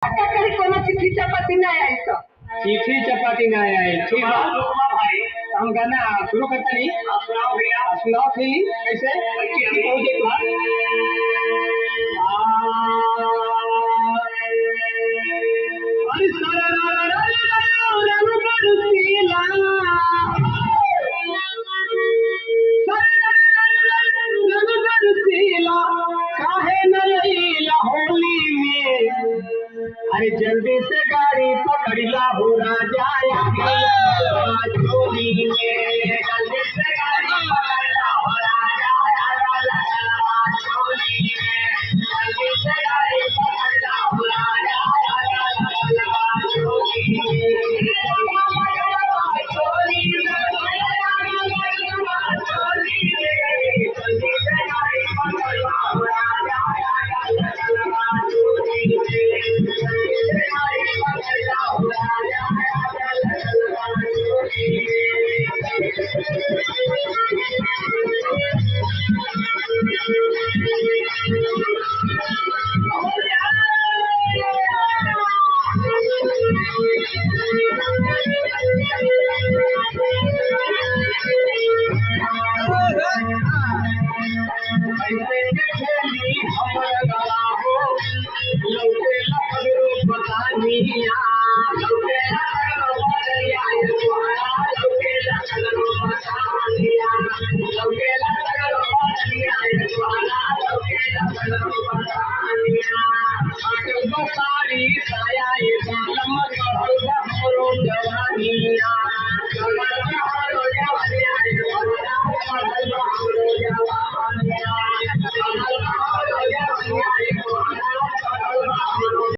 आता तरी कोणा चिठ्ठी चपाती नाही यायचं. चिठी चपाती नाही आहे. ठीक आहे. हम गाना शुरू करता नहीं. सुनाओ फिर कैसे चिट्ठी पहुंचे तुम्हारे. अरे सारा अरे जल्दी से गाड़ी पकड़ ला हो राजा चोली में. जल्दी से गाड़ी पकड़ ला हो राजा चोली में. जल्दी से गाड़ी पकड़ ला हो राजा चोली में. सारी साया ये जवानी